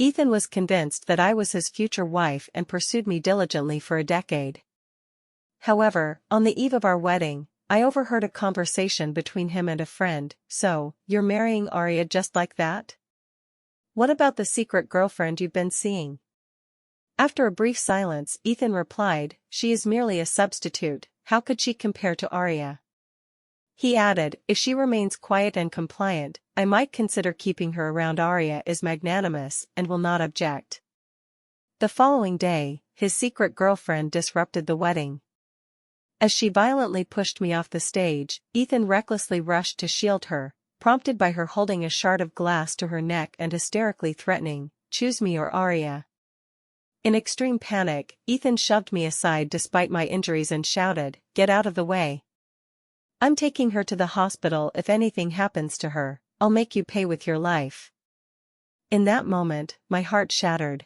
Ethan was convinced that I was his future wife and pursued me diligently for a decade. However, on the eve of our wedding, I overheard a conversation between him and a friend. "So, you're marrying Aria just like that? What about the secret girlfriend you've been seeing?" After a brief silence, Ethan replied, "She is merely a substitute. How could she compare to Aria?" He added, "If she remains quiet and compliant, I might consider keeping her around. Aria is magnanimous and will not object." The following day, his secret girlfriend disrupted the wedding. As she violently pushed me off the stage, Ethan recklessly rushed to shield her, prompted by her holding a shard of glass to her neck and hysterically threatening, "Choose me or Aria." In extreme panic, Ethan shoved me aside despite my injuries and shouted, "Get out of the way. I'm taking her to the hospital. If anything happens to her, I'll make you pay with your life." In that moment, my heart shattered.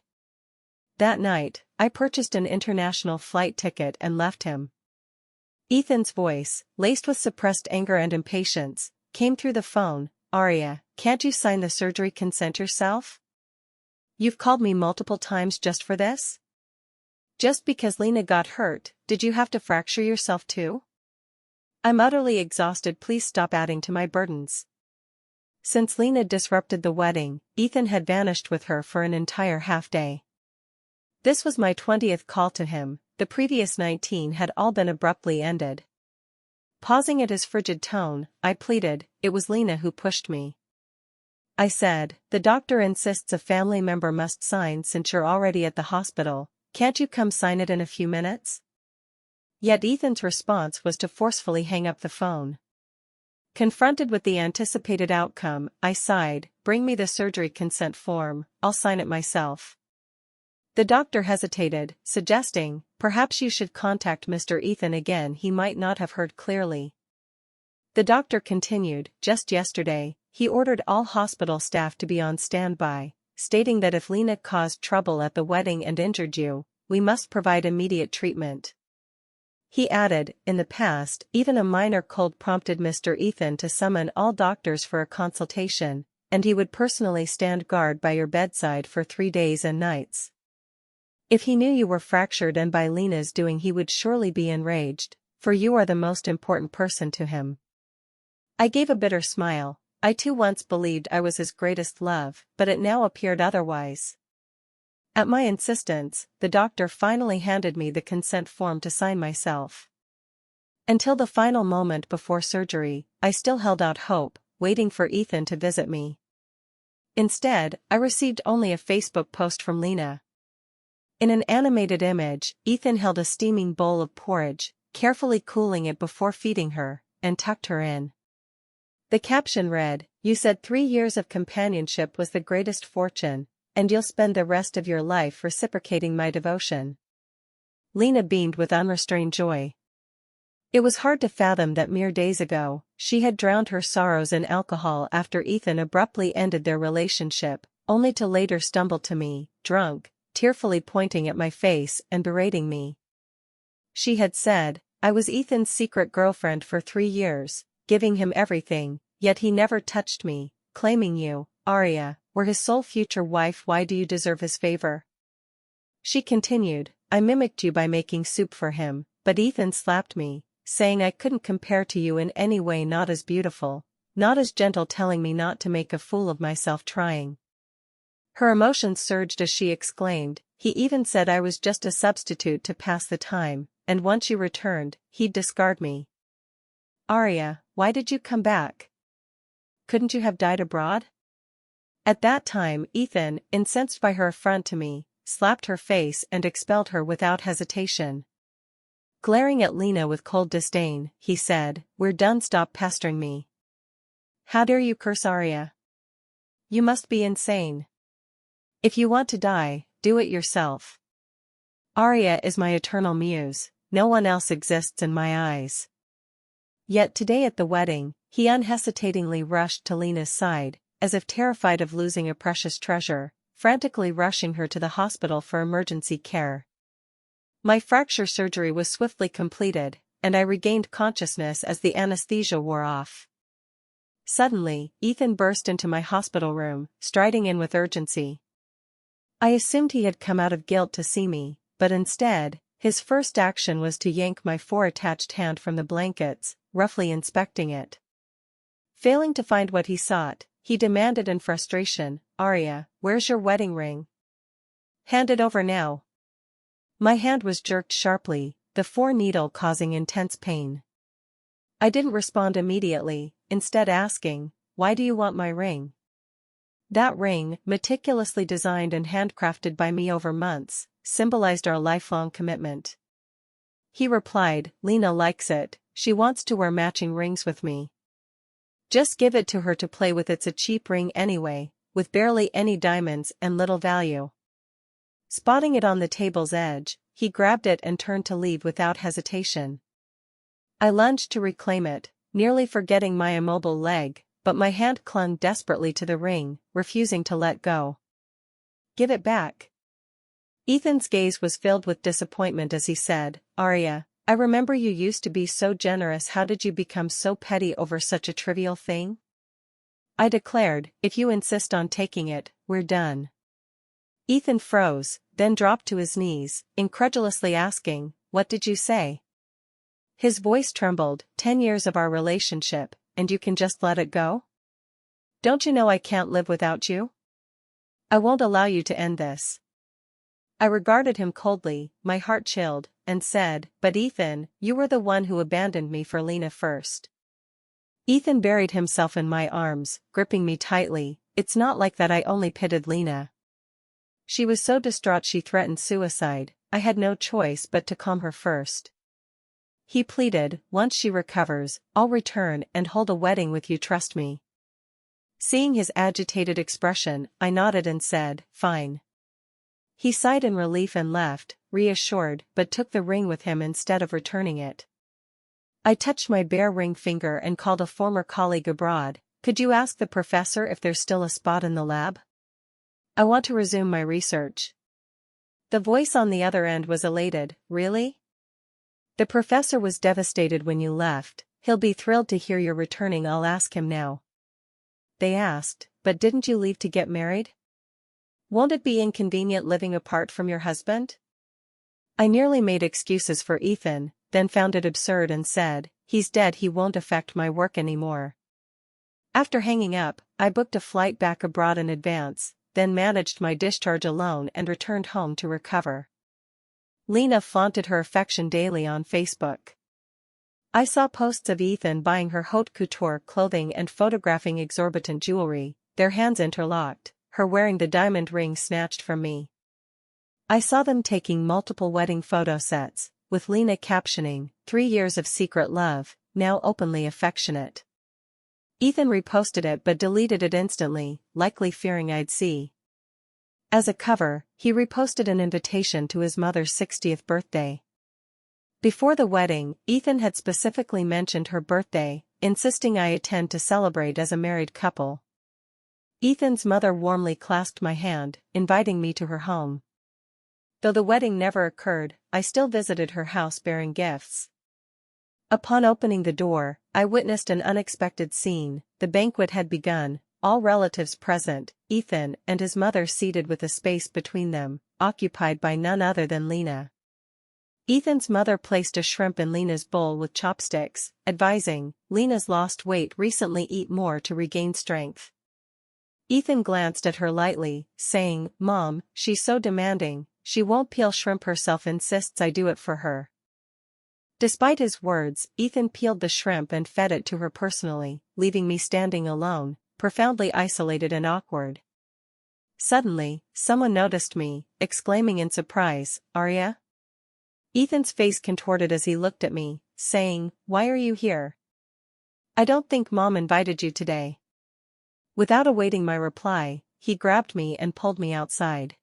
That night, I purchased an international flight ticket and left him. Ethan's voice, laced with suppressed anger and impatience, came through the phone. "Aria, can't you sign the surgery consent yourself? You've called me multiple times just for this? Just because Lena got hurt, did you have to fracture yourself too? I'm utterly exhausted. Please stop adding to my burdens." Since Lena disrupted the wedding, Ethan had vanished with her for an entire half-day. This was my 20th call to him. The previous 19 had all been abruptly ended. Pausing at his frigid tone, I pleaded, "It was Lena who pushed me." I said, "The doctor insists a family member must sign. Since you're already at the hospital, can't you come sign it in a few minutes?" Yet Ethan's response was to forcefully hang up the phone. Confronted with the anticipated outcome, I sighed, "Bring me the surgery consent form, I'll sign it myself." The doctor hesitated, suggesting, "Perhaps you should contact Mr. Ethan again. He might not have heard clearly." The doctor continued, "Just yesterday, he ordered all hospital staff to be on standby, stating that if Lena caused trouble at the wedding and injured you, we must provide immediate treatment." He added, "In the past, even a minor cold prompted Mr. Ethan to summon all doctors for a consultation, and he would personally stand guard by your bedside for 3 days and nights. If he knew you were fractured and by Lena's doing, he would surely be enraged, for you are the most important person to him." I gave a bitter smile. I too once believed I was his greatest love, but it now appeared otherwise. At my insistence, the doctor finally handed me the consent form to sign myself. Until the final moment before surgery, I still held out hope, waiting for Ethan to visit me. Instead, I received only a Facebook post from Lena. In an animated image, Ethan held a steaming bowl of porridge, carefully cooling it before feeding her, and tucked her in. The caption read, "You said 3 years of companionship was the greatest fortune, and you'll spend the rest of your life reciprocating my devotion." Lena beamed with unrestrained joy. It was hard to fathom that mere days ago, she had drowned her sorrows in alcohol after Ethan abruptly ended their relationship, only to later stumble to me, drunk, tearfully pointing at my face and berating me. She had said, "I was Ethan's secret girlfriend for 3 years, giving him everything, yet he never touched me, claiming you, Aria, were his sole future wife. Why do you deserve his favor?" She continued, "I mimicked you by making soup for him, but Ethan slapped me, saying I couldn't compare to you in any way, not as beautiful, not as gentle, telling me not to make a fool of myself trying." Her emotions surged as she exclaimed, "He even said I was just a substitute to pass the time, and once you returned, he'd discard me. Aria, why did you come back? Couldn't you have died abroad?" At that time, Ethan, incensed by her affront to me, slapped her face and expelled her without hesitation. Glaring at Lena with cold disdain, he said, "We're done. Stop pestering me. How dare you curse Aria? You must be insane. If you want to die, do it yourself. Aria is my eternal muse, no one else exists in my eyes." Yet today at the wedding, he unhesitatingly rushed to Lena's side, as if terrified of losing a precious treasure, frantically rushing her to the hospital for emergency care. My fracture surgery was swiftly completed, and I regained consciousness as the anesthesia wore off. Suddenly, Ethan burst into my hospital room, striding in with urgency. I assumed he had come out of guilt to see me, but instead, his first action was to yank my fore-attached hand from the blankets, roughly inspecting it. Failing to find what he sought, he demanded in frustration, "Aria, where's your wedding ring? Hand it over now." My hand was jerked sharply, the fore-needle causing intense pain. I didn't respond immediately, instead asking, "Why do you want my ring?" That ring, meticulously designed and handcrafted by me over months, symbolized our lifelong commitment. He replied, "Lena likes it, she wants to wear matching rings with me. Just give it to her to play with, it's a cheap ring anyway, with barely any diamonds and little value." Spotting it on the table's edge, he grabbed it and turned to leave without hesitation. I lunged to reclaim it, nearly forgetting my immobile leg, but my hand clung desperately to the ring, refusing to let go. "Give it back." Ethan's gaze was filled with disappointment as he said, "Aria, I remember you used to be so generous. How did you become so petty over such a trivial thing?" I declared, "If you insist on taking it, we're done." Ethan froze, then dropped to his knees, incredulously asking, "What did you say?" His voice trembled. 10 years of our relationship, and you can just let it go? Don't you know I can't live without you? I won't allow you to end this." I regarded him coldly, my heart chilled, and said, "But Ethan, you were the one who abandoned me for Lena first." Ethan buried himself in my arms, gripping me tightly. "It's not like that, I only pitied Lena. She was so distraught she threatened suicide. I had no choice but to calm her first." He pleaded, "Once she recovers, I'll return and hold a wedding with you, trust me." Seeing his agitated expression, I nodded and said, "Fine." He sighed in relief and left, reassured, but took the ring with him instead of returning it. I touched my bare ring finger and called a former colleague abroad. "Could you ask the professor if there's still a spot in the lab? I want to resume my research." The voice on the other end was elated. "Really? The professor was devastated when you left. He'll be thrilled to hear you're returning. I'll ask him now." They asked, "But didn't you leave to get married? Won't it be inconvenient living apart from your husband?" I nearly made excuses for Ethan, then found it absurd and said, "He's dead, he won't affect my work anymore." After hanging up, I booked a flight back abroad in advance, then managed my discharge alone and returned home to recover. Lena flaunted her affection daily on Facebook. I saw posts of Ethan buying her haute couture clothing and photographing exorbitant jewelry, their hands interlocked, her wearing the diamond ring snatched from me. I saw them taking multiple wedding photo sets, with Lena captioning, 3 years of secret love, now openly affectionate. Ethan reposted it but deleted it instantly, likely fearing I'd see. As a cover, he reposted an invitation to his mother's 60th birthday. Before the wedding, Ethan had specifically mentioned her birthday, insisting I attend to celebrate as a married couple. Ethan's mother warmly clasped my hand, inviting me to her home. Though the wedding never occurred, I still visited her house bearing gifts. Upon opening the door, I witnessed an unexpected scene. The banquet had begun, all relatives present, Ethan and his mother seated with a space between them, occupied by none other than Lena. Ethan's mother placed a shrimp in Lena's bowl with chopsticks, advising, "Lena's lost weight recently, eat more to regain strength." Ethan glanced at her lightly, saying, "Mom, she's so demanding, she won't peel shrimp herself, insists I do it for her." Despite his words, Ethan peeled the shrimp and fed it to her personally, leaving me standing alone, profoundly isolated and awkward. Suddenly, someone noticed me, exclaiming in surprise, "Aria?" Ethan's face contorted as he looked at me, saying, "Why are you here? I don't think Mom invited you today." Without awaiting my reply, he grabbed me and pulled me outside.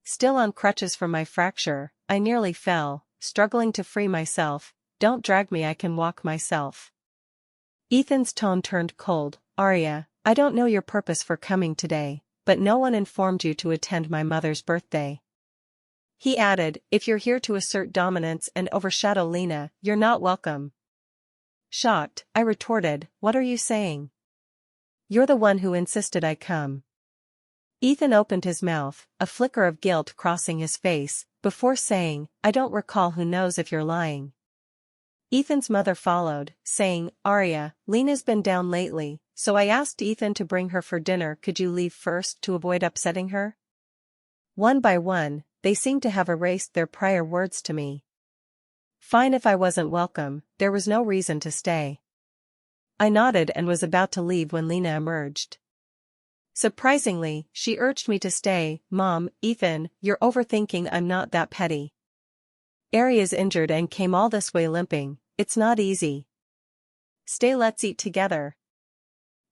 Still on crutches from my fracture, I nearly fell, struggling to free myself. "Don't drag me, I can walk myself." Ethan's tone turned cold. "Aria, I don't know your purpose for coming today, but no one informed you to attend my mother's birthday." He added, "If you're here to assert dominance and overshadow Lena, you're not welcome." Shocked, I retorted, "What are you saying? You're the one who insisted I come." Ethan opened his mouth, a flicker of guilt crossing his face, before saying, "I don't recall. Who knows if you're lying." Ethan's mother followed, saying, "Aria, Lena's been down lately, so I asked Ethan to bring her for dinner. Could you leave first to avoid upsetting her?" One by one, they seemed to have erased their prior words to me. Fine, if I wasn't welcome, there was no reason to stay. I nodded and was about to leave when Lena emerged. Surprisingly, she urged me to stay. "Mom, Ethan, you're overthinking. I'm not that petty. Aria's injured and came all this way limping. It's not easy. Stay, let's eat together."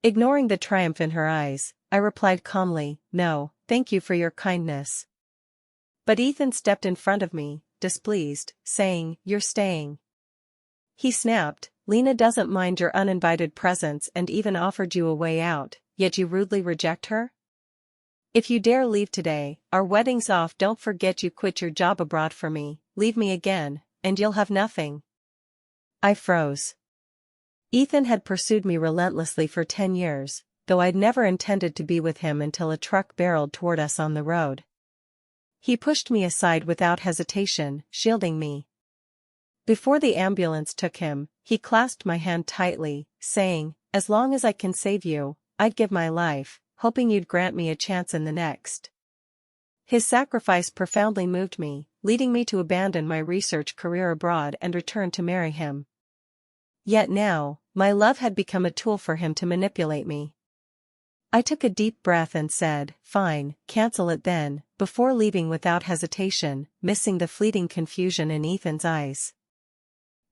Ignoring the triumph in her eyes, I replied calmly, "No, thank you for your kindness." But Ethan stepped in front of me, displeased, saying, "You're staying." He snapped, "Lena doesn't mind your uninvited presence and even offered you a way out, yet you rudely reject her? If you dare leave today, our wedding's off. Don't forget you quit your job abroad for me. Leave me again, and you'll have nothing." I froze. Ethan had pursued me relentlessly for 10 years, though I'd never intended to be with him until a truck barreled toward us on the road. He pushed me aside without hesitation, shielding me. Before the ambulance took him, he clasped my hand tightly, saying, "As long as I can save you, I'd give my life, hoping you'd grant me a chance in the next." His sacrifice profoundly moved me, leading me to abandon my research career abroad and return to marry him. Yet now, my love had become a tool for him to manipulate me. I took a deep breath and said, "Fine, cancel it then," before leaving without hesitation, missing the fleeting confusion in Ethan's eyes.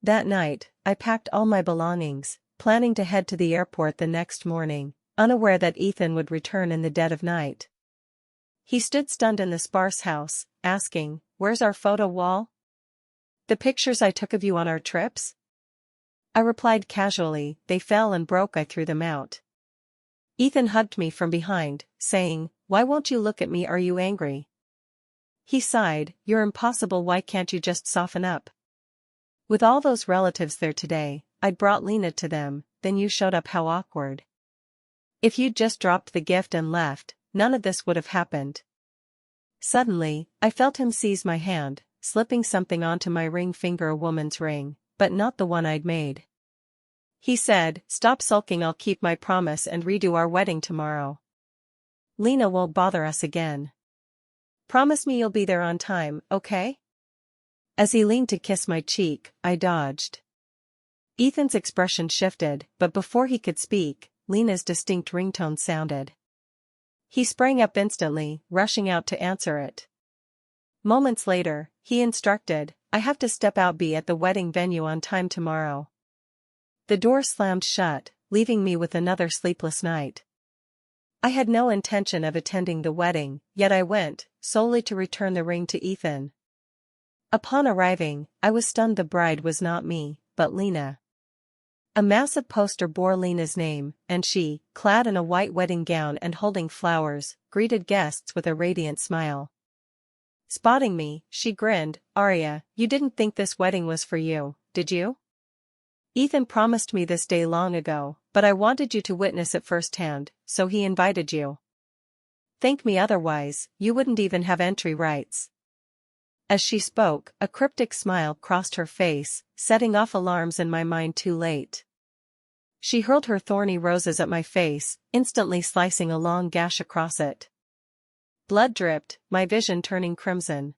That night, I packed all my belongings, planning to head to the airport the next morning, unaware that Ethan would return in the dead of night. He stood stunned in the sparse house, asking, "Where's our photo wall? The pictures I took of you on our trips?" I replied casually, "They fell and broke. I threw them out." Ethan hugged me from behind, saying, "Why won't you look at me? Are you angry?" He sighed, "You're impossible. Why can't you just soften up? With all those relatives there today, I'd brought Lena to them, then you showed up. How awkward. If you'd just dropped the gift and left, none of this would have happened." Suddenly, I felt him seize my hand, slipping something onto my ring finger, a woman's ring, but not the one I'd made. He said, "Stop sulking. I'll keep my promise and redo our wedding tomorrow. Lena won't bother us again. Promise me you'll be there on time, okay?" As he leaned to kiss my cheek, I dodged. Ethan's expression shifted, but before he could speak, Lena's distinct ringtone sounded. He sprang up instantly, rushing out to answer it. Moments later, he instructed, "I have to step out. Be at the wedding venue on time tomorrow." The door slammed shut, leaving me with another sleepless night. I had no intention of attending the wedding, yet I went, solely to return the ring to Ethan. Upon arriving, I was stunned. The bride was not me, but Lena. A massive poster bore Lena's name, and she, clad in a white wedding gown and holding flowers, greeted guests with a radiant smile. Spotting me, she grinned, "Aria, you didn't think this wedding was for you, did you? Ethan promised me this day long ago, but I wanted you to witness it firsthand, so he invited you. Thank me otherwise, you wouldn't even have entry rights." As she spoke, a cryptic smile crossed her face, setting off alarms in my mind too late. She hurled her thorny roses at my face, instantly slicing a long gash across it. Blood dripped, my vision turning crimson.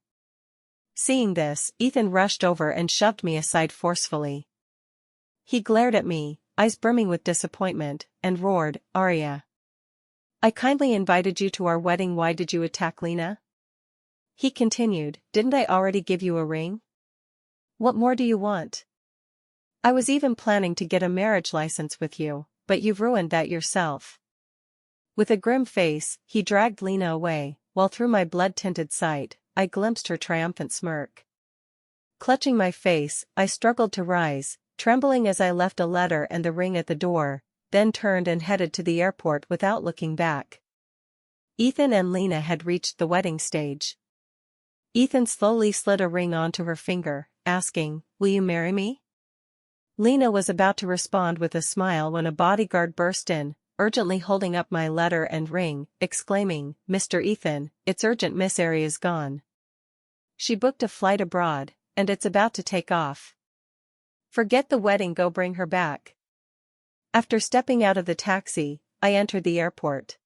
Seeing this, Ethan rushed over and shoved me aside forcefully. He glared at me, eyes brimming with disappointment, and roared, "Aria, I kindly invited you to our wedding. Why did you attack Lena?" He continued, "Didn't I already give you a ring? What more do you want? I was even planning to get a marriage license with you, but you've ruined that yourself." With a grim face, he dragged Lena away, while through my blood-tinted sight, I glimpsed her triumphant smirk. Clutching my face, I struggled to rise, trembling as I left a letter and the ring at the door, then turned and headed to the airport without looking back. Ethan and Lena had reached the wedding stage. Ethan slowly slid a ring onto her finger, asking, "Will you marry me?" Lena was about to respond with a smile when a bodyguard burst in, urgently holding up my letter and ring, exclaiming, "Mr. Ethan, it's urgent, Miss Aria's gone. She booked a flight abroad, and it's about to take off. Forget the wedding, go bring her back." After stepping out of the taxi, I entered the airport.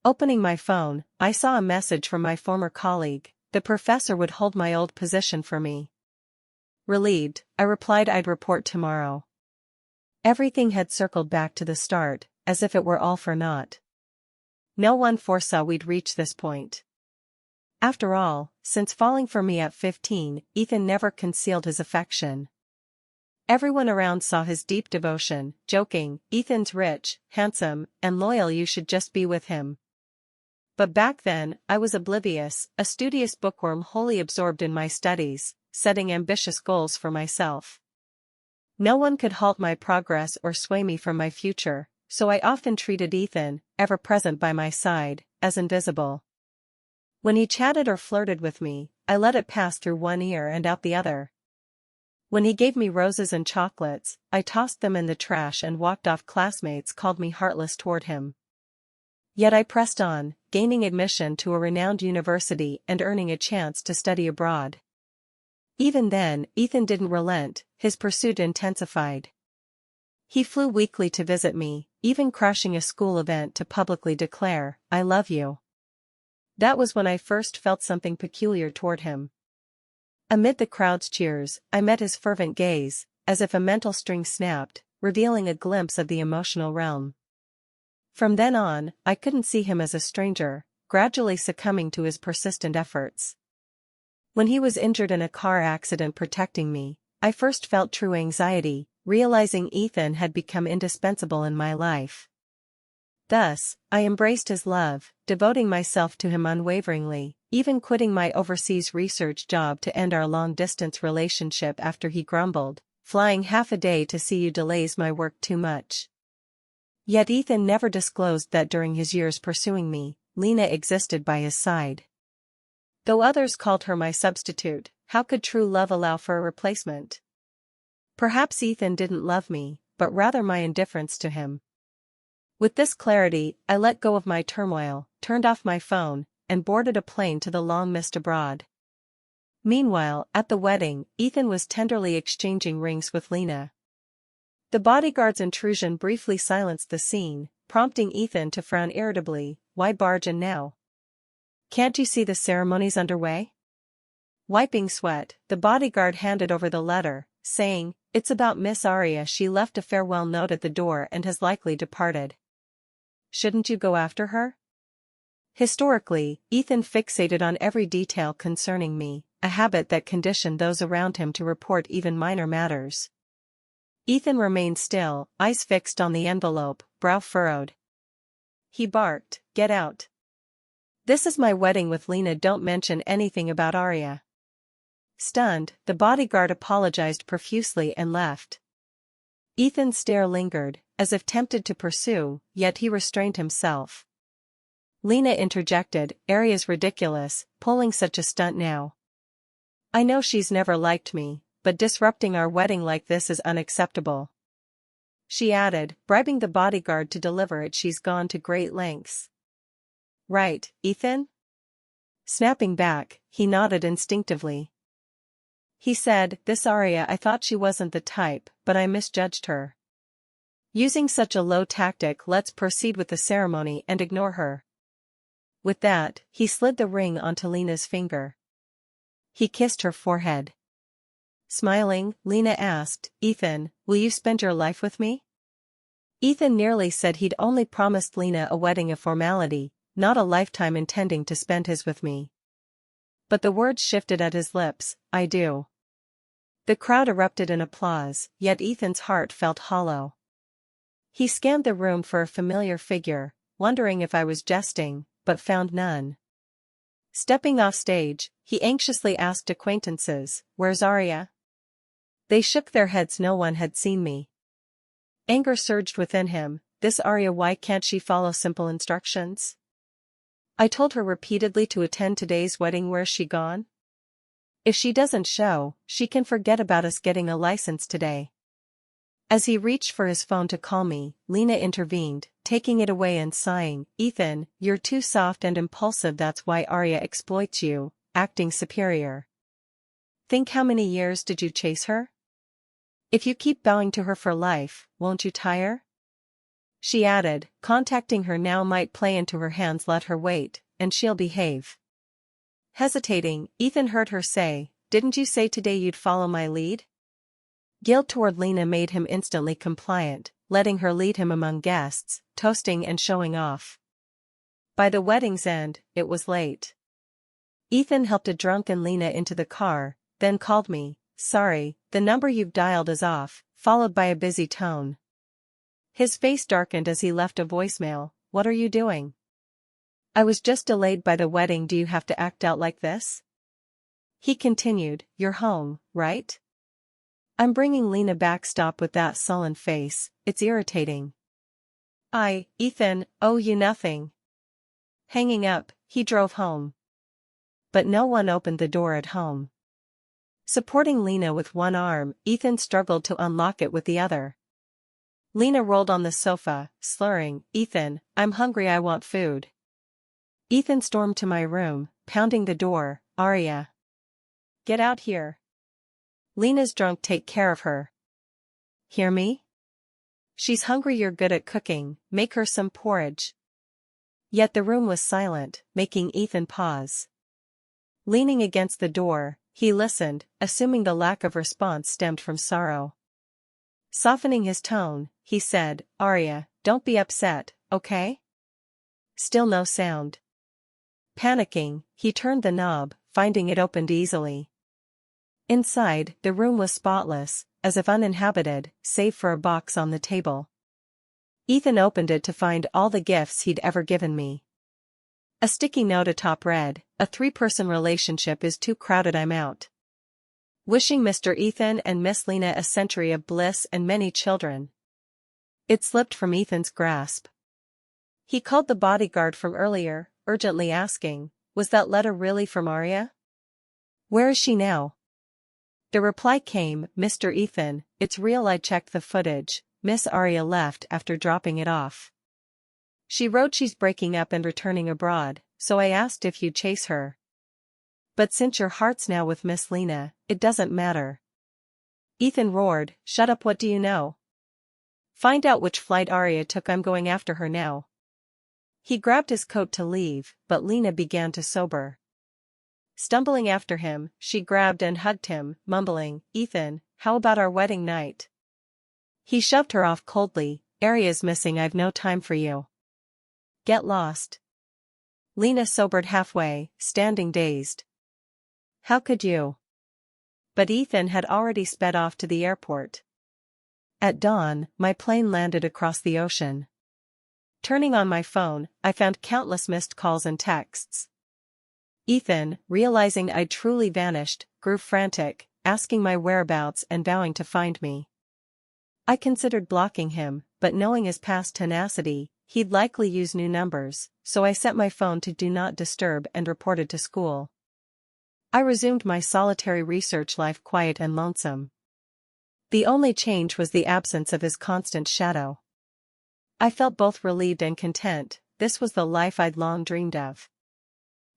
Opening my phone, I saw a message from my former colleague. The professor would hold my old position for me. Relieved, I replied I'd report tomorrow. Everything had circled back to the start, as if it were all for naught. No one foresaw we'd reach this point. After all, since falling for me at 15, Ethan never concealed his affection. Everyone around saw his deep devotion, joking, "Ethan's rich, handsome, and loyal, you should just be with him." But back then, I was oblivious, a studious bookworm wholly absorbed in my studies, setting ambitious goals for myself. No one could halt my progress or sway me from my future, so I often treated Ethan, ever present by my side, as invisible. When he chatted or flirted with me, I let it pass through one ear and out the other. When he gave me roses and chocolates, I tossed them in the trash and walked off. Classmates called me heartless toward him. Yet I pressed on, gaining admission to a renowned university and earning a chance to study abroad. Even then, Ethan didn't relent, his pursuit intensified. He flew weekly to visit me, even crashing a school event to publicly declare, "I love you." That was when I first felt something peculiar toward him. Amid the crowd's cheers, I met his fervent gaze, as if a mental string snapped, revealing a glimpse of the emotional realm. From then on, I couldn't see him as a stranger, gradually succumbing to his persistent efforts. When he was injured in a car accident protecting me, I first felt true anxiety, realizing Ethan had become indispensable in my life. Thus, I embraced his love, devoting myself to him unwaveringly, even quitting my overseas research job to end our long-distance relationship after he grumbled, "Flying half a day to see you delays my work too much." Yet Ethan never disclosed that during his years pursuing me, Lena existed by his side. Though others called her my substitute, how could true love allow for a replacement? Perhaps Ethan didn't love me, but rather my indifference to him. With this clarity, I let go of my turmoil, turned off my phone, and boarded a plane to the long-missed abroad. Meanwhile, at the wedding, Ethan was tenderly exchanging rings with Lena. The bodyguard's intrusion briefly silenced the scene, prompting Ethan to frown irritably. "Why barge in now? Can't you see the ceremony's underway?" Wiping sweat, the bodyguard handed over the letter, saying, "It's about Miss Aria. She left a farewell note at the door and has likely departed. Shouldn't you go after her?" Historically, Ethan fixated on every detail concerning me, a habit that conditioned those around him to report even minor matters. Ethan remained still, eyes fixed on the envelope, brow furrowed. He barked, "Get out. This is my wedding with Lena. Don't mention anything about Aria." Stunned, the bodyguard apologized profusely and left. Ethan's stare lingered, as if tempted to pursue, yet he restrained himself. Lena interjected, "Aria's ridiculous, pulling such a stunt now. I know she's never liked me, but disrupting our wedding like this is unacceptable." She added, bribing the bodyguard to deliver it, "She's gone to great lengths." "Right, Ethan?" Snapping back, he nodded instinctively. He said, "This Aria, I thought she wasn't the type, but I misjudged her. Using such a low tactic, let's proceed with the ceremony and ignore her." With that, he slid the ring onto Lena's finger. He kissed her forehead. Smiling, Lena asked, "Ethan, will you spend your life with me?" Ethan nearly said he'd only promised Lena a wedding, a formality, not a lifetime, intending to spend his with me. But the words shifted at his lips, "I do." The crowd erupted in applause, yet Ethan's heart felt hollow. He scanned the room for a familiar figure, wondering if I was jesting, but found none. Stepping off stage, he anxiously asked acquaintances, "Where's Aria?" They shook their heads. No one had seen me. Anger surged within him. This Aria, why can't she follow simple instructions? I told her repeatedly to attend today's wedding. Where's she gone? If she doesn't show, she can forget about us getting a license today. As he reached for his phone to call me, Lena intervened, taking it away and sighing, "Ethan, you're too soft and impulsive, that's why Aria exploits you, acting superior. Think how many years did you chase her? If you keep bowing to her for life, won't you tire?" She added, "Contacting her now might play into her hands, let her wait, and she'll behave." Hesitating, Ethan heard her say, "Didn't you say today you'd follow my lead?" Guilt toward Lena made him instantly compliant, letting her lead him among guests, toasting and showing off. By the wedding's end, it was late. Ethan helped a drunken Lena into the car, then called me, "Sorry, the number you've dialed is off," followed by a busy tone. His face darkened as he left a voicemail, "What are you doing?" "I was just delayed by the wedding, do you have to act out like this?" He continued, "You're home, right?" "I'm bringing Lena back." "Stop with that sullen face, it's irritating." Ethan, owe you nothing." Hanging up, he drove home. But no one opened the door at home. Supporting Lena with one arm, Ethan struggled to unlock it with the other. Lena rolled on the sofa, slurring, "Ethan, I'm hungry, I want food." Ethan stormed to my room, pounding the door, "Aria, get out here. Lena's drunk, take care of her." "Hear me? She's hungry, you're good at cooking, make her some porridge." Yet the room was silent, making Ethan pause. Leaning against the door, he listened, assuming the lack of response stemmed from sorrow. Softening his tone, he said, "Aria, don't be upset, okay?" Still no sound. Panicking, he turned the knob, finding it opened easily. Inside, the room was spotless, as if uninhabited, save for a box on the table. Ethan opened it to find all the gifts he'd ever given me. A sticky note atop read, "A 3-person relationship is too crowded, I'm out. Wishing Mr. Ethan and Miss Lena a century of bliss and many children." It slipped from Ethan's grasp. He called the bodyguard from earlier, urgently asking, "Was that letter really from Aria? Where is she now?" The reply came, "Mr. Ethan, it's real, I checked the footage, Miss Aria left after dropping it off. She wrote she's breaking up and returning abroad, so I asked if you'd chase her. But since your heart's now with Miss Lena, it doesn't matter." Ethan roared, "Shut up, what do you know? Find out which flight Aria took, I'm going after her now." He grabbed his coat to leave, but Lena began to sober. Stumbling after him, she grabbed and hugged him, mumbling, "Ethan, how about our wedding night?" He shoved her off coldly, "Aria's missing, I've no time for you. Get lost." Lena sobered halfway, standing dazed. "How could you?" But Ethan had already sped off to the airport. At dawn, my plane landed across the ocean. Turning on my phone, I found countless missed calls and texts. Ethan, realizing I'd truly vanished, grew frantic, asking my whereabouts and vowing to find me. I considered blocking him, but knowing his past tenacity, he'd likely use new numbers, so I set my phone to Do Not Disturb and reported to school. I resumed my solitary research life, quiet and lonesome. The only change was the absence of his constant shadow. I felt both relieved and content, this was the life I'd long dreamed of.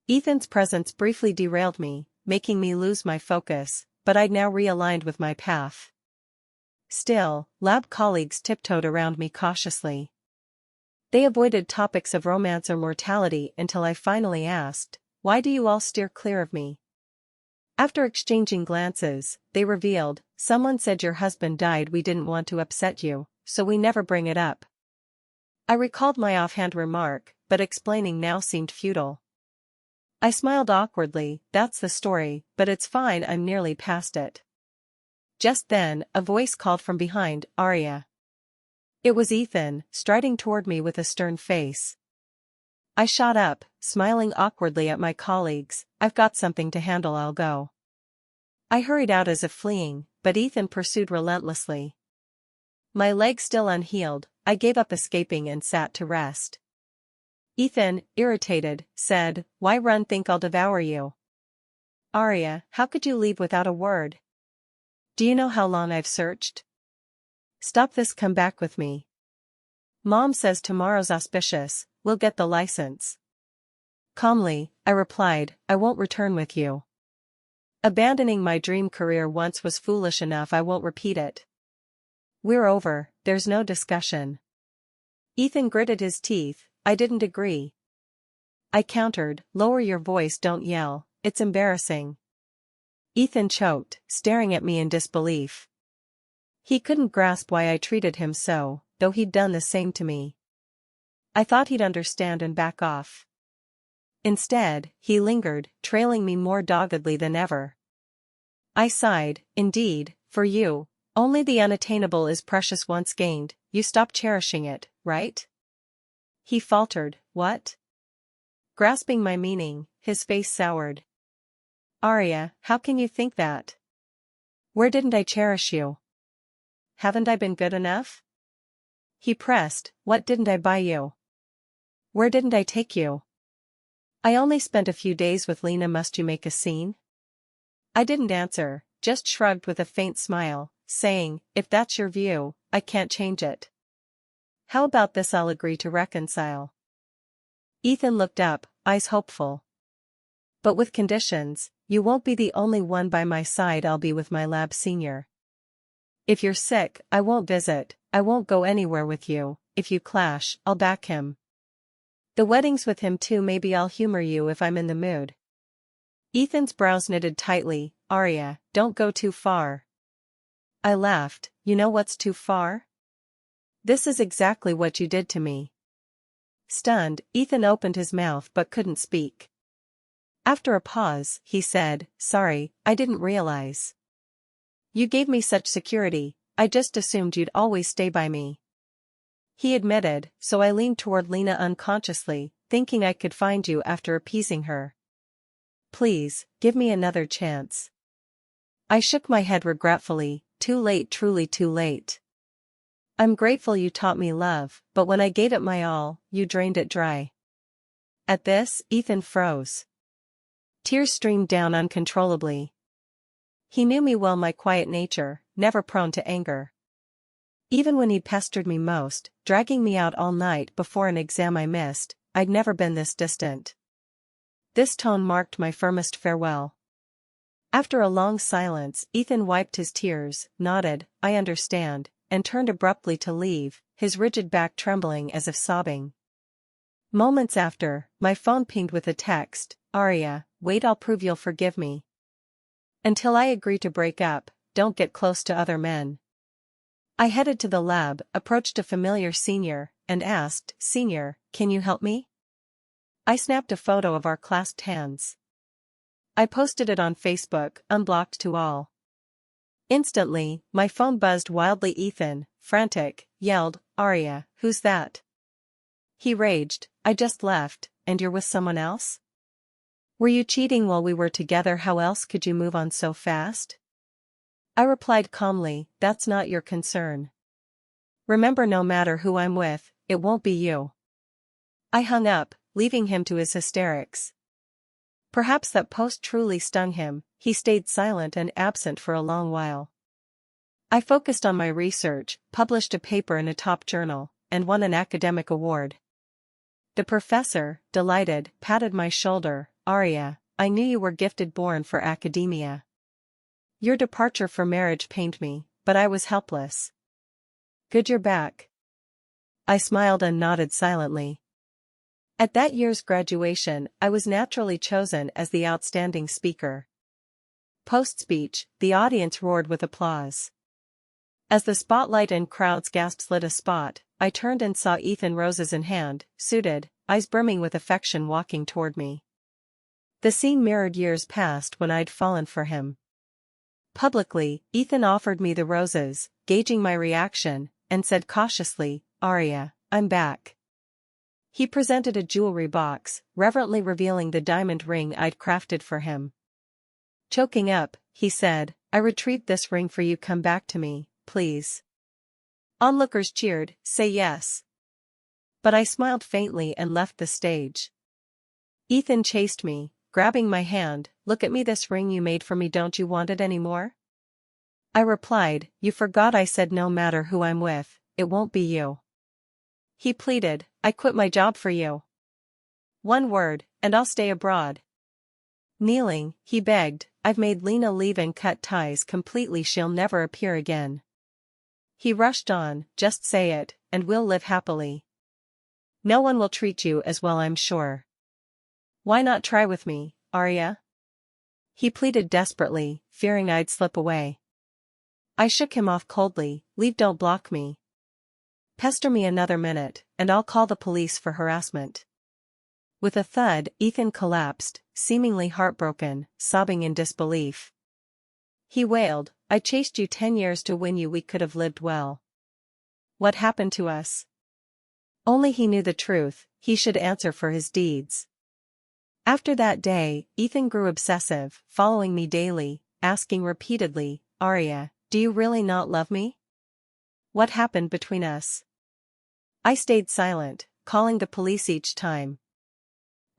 Ethan's presence briefly derailed me, making me lose my focus, but I'd now realigned with my path. Still, lab colleagues tiptoed around me cautiously. They avoided topics of romance or mortality until I finally asked, "Why do you all steer clear of me?" After exchanging glances, they revealed, "Someone said your husband died, we didn't want to upset you, so we never bring it up." I recalled my offhand remark, but explaining now seemed futile. I smiled awkwardly, "That's the story, but it's fine, I'm nearly past it." Just then, a voice called from behind, "Aria." It was Ethan, striding toward me with a stern face. I shot up, smiling awkwardly at my colleagues, "I've got something to handle, I'll go." I hurried out as if fleeing, but Ethan pursued relentlessly. My leg still unhealed, I gave up escaping and sat to rest. Ethan, irritated, said, "Why run, think I'll devour you? Aria, how could you leave without a word? Do you know how long I've searched? Stop this, come back with me." Mom says tomorrow's auspicious, we'll get the license. Calmly, I replied, I won't return with you. Abandoning my dream career once was foolish enough, I won't repeat it. We're over, there's no discussion. Ethan gritted his teeth, I didn't agree. I countered, lower your voice, don't yell, it's embarrassing. Ethan choked, staring at me in disbelief. He couldn't grasp why I treated him so, though he'd done the same to me. I thought he'd understand and back off. Instead, he lingered, trailing me more doggedly than ever. I sighed, indeed, for you, only the unattainable is precious once gained, you stop cherishing it, right? He faltered, what? Grasping my meaning, his face soured. Aria, how can you think that? Where didn't I cherish you? Haven't I been good enough? He pressed, what didn't I buy you? Where didn't I take you? I only spent a few days with Lena, must you make a scene? I didn't answer, just shrugged with a faint smile, saying, if that's your view, I can't change it. How about this, I'll agree to reconcile. Ethan looked up, eyes hopeful. But with conditions, you won't be the only one by my side, I'll be with my lab senior. If you're sick, I won't visit, I won't go anywhere with you, if you clash, I'll back him. The wedding's with him too, maybe I'll humor you if I'm in the mood. Ethan's brows knitted tightly, Aria, don't go too far. I laughed, you know what's too far? This is exactly what you did to me. Stunned, Ethan opened his mouth but couldn't speak. After a pause, he said, sorry, I didn't realize. You gave me such security, I just assumed you'd always stay by me. He admitted, so I leaned toward Lena unconsciously, thinking I could find you after appeasing her. Please, give me another chance. I shook my head regretfully, too late, truly too late. I'm grateful you taught me love, but when I gave it my all, you drained it dry. At this, Ethan froze. Tears streamed down uncontrollably. He knew me well, my quiet nature, never prone to anger. Even when he'd pestered me most, dragging me out all night before an exam I missed, I'd never been this distant. This tone marked my firmest farewell. After a long silence, Ethan wiped his tears, nodded, I understand, and turned abruptly to leave, his rigid back trembling as if sobbing. Moments after, my phone pinged with a text, Aria, wait, I'll prove you'll forgive me. Until I agree to break up, don't get close to other men. I headed to the lab, approached a familiar senior, and asked, Senior, can you help me? I snapped a photo of our clasped hands. I posted it on Facebook, unblocked to all. Instantly, my phone buzzed wildly. Ethan, frantic, yelled, Aria, who's that? He raged, I just left, and you're with someone else? Were you cheating while we were together? How else could you move on so fast? I replied calmly, that's not your concern. Remember, no matter who I'm with, it won't be you. I hung up, leaving him to his hysterics. Perhaps that post truly stung him, he stayed silent and absent for a long while. I focused on my research, published a paper in a top journal, and won an academic award. The professor, delighted, patted my shoulder, Aria, I knew you were gifted, born for academia. Your departure for marriage pained me, but I was helpless. Good you're back. I smiled and nodded silently. At that year's graduation, I was naturally chosen as the outstanding speaker. Post-speech, the audience roared with applause. As the spotlight and crowd's gasps lit a spot, I turned and saw Ethan, roses in hand, suited, eyes brimming with affection, walking toward me. The scene mirrored years past when I'd fallen for him. Publicly, Ethan offered me the roses, gauging my reaction, and said cautiously, Aria, I'm back. He presented a jewelry box, reverently revealing the diamond ring I'd crafted for him. Choking up, he said, I retrieved this ring for you, come back to me, please. Onlookers cheered, say yes. But I smiled faintly and left the stage. Ethan chased me, grabbing my hand, look at me, this ring you made for me, don't you want it anymore? I replied, you forgot I said no matter who I'm with, it won't be you. He pleaded, I quit my job for you. One word, and I'll stay abroad. Kneeling, he begged, I've made Lena leave and cut ties completely, she'll never appear again. He rushed on, just say it, and we'll live happily. No one will treat you as well, I'm sure. Why not try with me, Aria? He pleaded desperately, fearing I'd slip away. I shook him off coldly, leave, don't block me. Pester me another minute, and I'll call the police for harassment. With a thud, Ethan collapsed, seemingly heartbroken, sobbing in disbelief. He wailed, I chased you 10 years to win you, we could have lived well. What happened to us? Only he knew the truth, he should answer for his deeds. After that day, Ethan grew obsessive, following me daily, asking repeatedly, Aria, do you really not love me? What happened between us? I stayed silent, calling the police each time.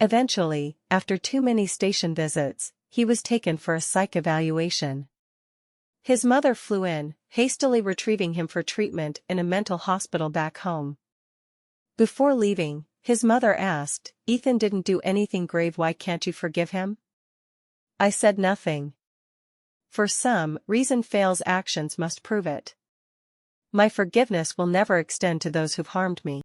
Eventually, after too many station visits, he was taken for a psych evaluation. His mother flew in, hastily retrieving him for treatment in a mental hospital back home. Before leaving, his mother asked, Ethan didn't do anything grave, why can't you forgive him? I said nothing. For some reason fails, actions must prove it. My forgiveness will never extend to those who've harmed me.